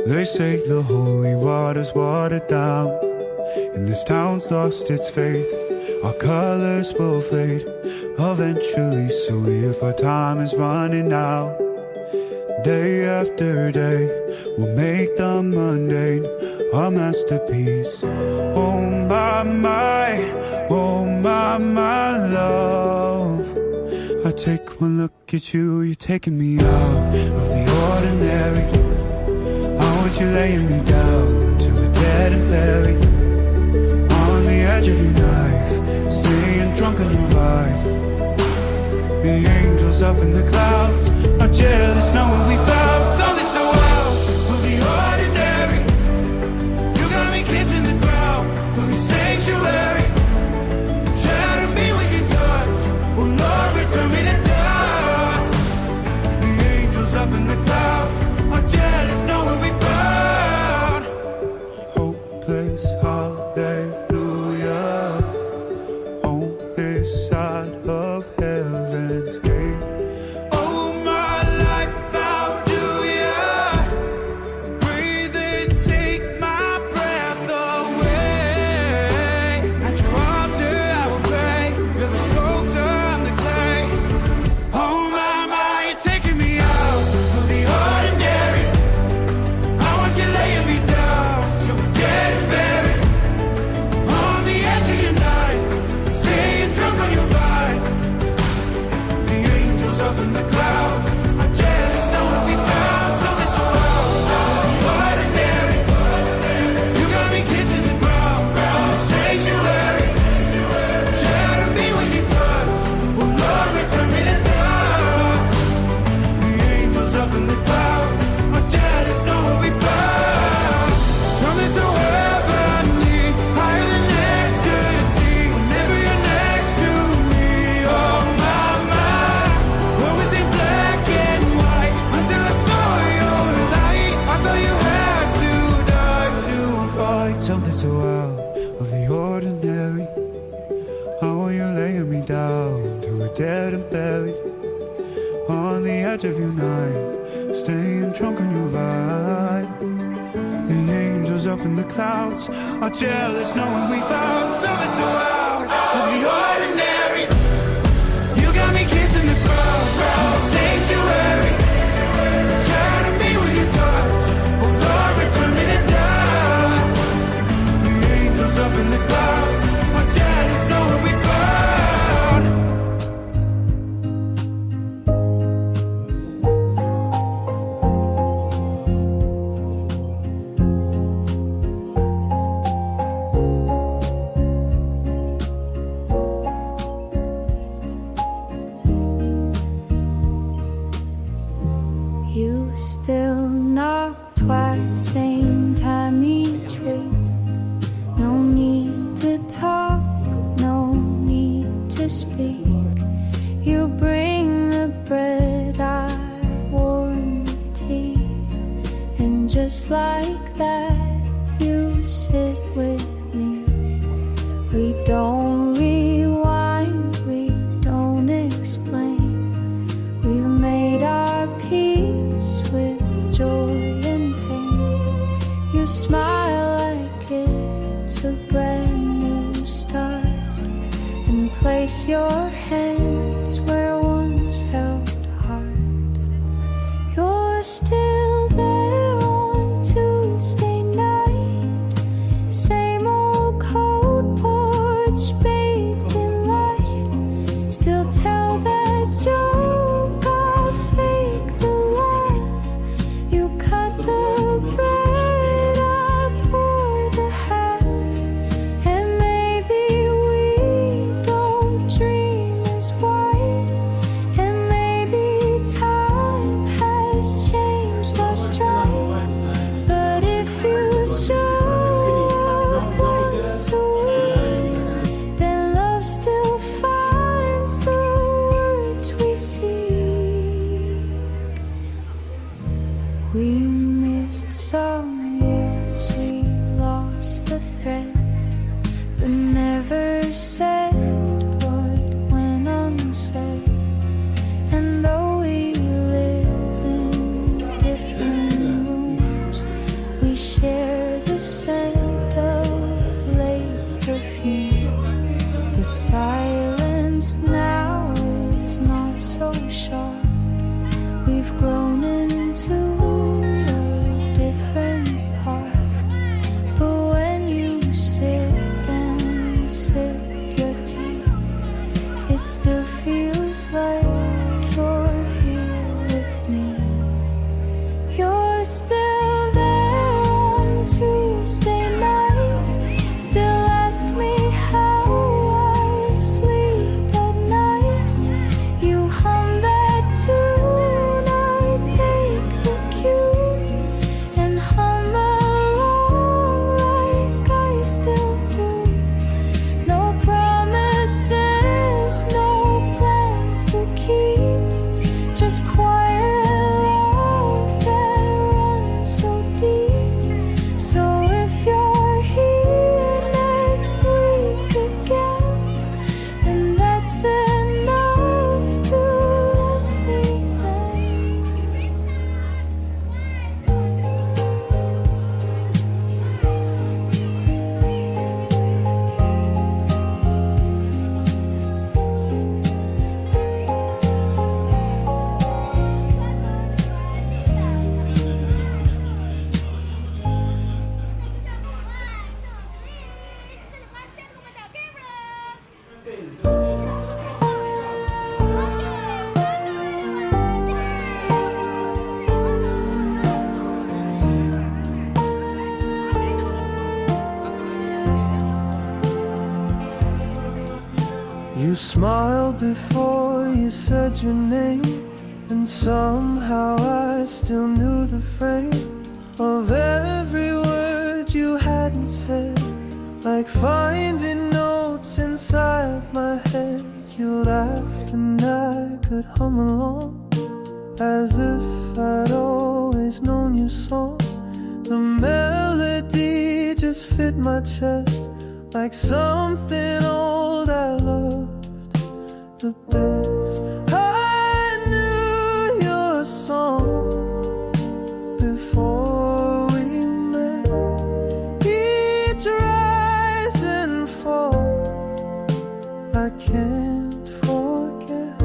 They say the holy water's watered down, and this town's lost its faith. Our colors will fade eventually, so if our time is running out, day after day, we'll make the mundane our masterpiece. Oh my, oh my love. I take one look at you, you're taking me out of the ordinary. How would you laying me down till we're dead and buried? On the edge of your knife, staying drunk on your vibe. The angels up in the clouds are jealous knowing we found something so out of the ordinary. You got me kissing the ground of your sanctuary. Shatter me with your touch, oh Lord, return me to dust. The angels up in the clouds are jealous knowing we found hopeless hallelujah on this side of heaven's gate. Oh my life, how do ya breathe and take my breath away? At your altar I will pray, you're the sculptor, I'm the clay. Oh my, you're taking me out of the ordinary. I want you laying me down till we're dead and buried. On the edge of your knife, staying drunk on your vine. The angels up in the clouds are jealous knowing we found something so out of the ordinary. You got me kissing the ground in the sanctuary. Shatter me with your touch, oh Lord, return me to dust. The angels up in the clouds are jealous knowing we found something so heavenly, higher than ecstasy. Whenever you're next to me, oh my, what was in black and white until I saw your light? I thought you had to die to fight something so out of the ordinary. How are you laying me down till we're dead and buried? On the edge of your night, staying drunk on your vibe. The angels up in the clouds are jealous knowing we found something so out of the ordinary. You got me kissing the ground in the sanctuary. Shatter me with your touch, oh Lord, return me to dust. The angels up in the clouds are jealous knowing we found. You still knock twice, same time each week. No need to talk, no need to speak. You bring the bread, I warm the tea. And just like that, you sit with me. We don't rewind, we don't explain. We've made our peace with joy and pain. You smile like it's a brand new start, and place your hands where once held heart. You're still there on Tuesday night, same old cold porch bathed in light. Still tell that joke, I fake the laugh. You cut the bread, I pour the half. And maybe we don't dream as white. And maybe time has changed silence now is not so sharp. We've grown into a different part. But when you sit and sip your tea, it still feels like you're here with me. You're still there on Tuesday night, still ask me how I sleep at night. You hum that tune, I take the cue and hum along like I still do. No promises, no plans to keep, just quiet love that runs so deep. So if you're here next week again, then that's enough to let me in. You smiled before you said your name, and somehow I still knew the frame of every word you hadn't said. Like finding notes inside my head, you laughed and I could hum along, as if I'd always known your song. The melody just fit my chest like something old I loved the best. I knew your song before we met. Each rise and fall I can't forget.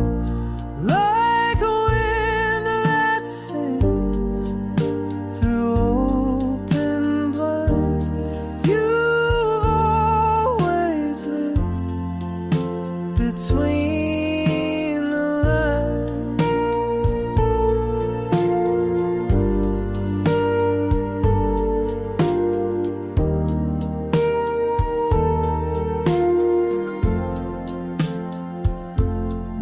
Like a wind that sings through open blinds, you've always lived between the lines.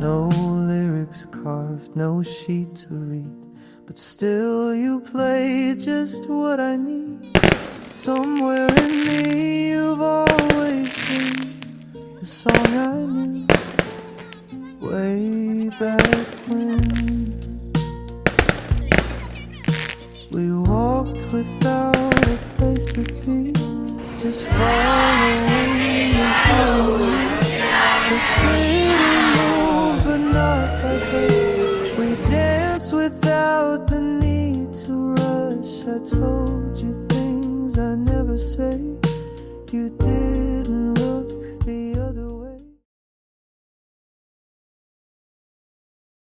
No lyrics carved, no sheet to read, but still you play just what I need. Somewhere in me you've always been the song I knew way back when we walked without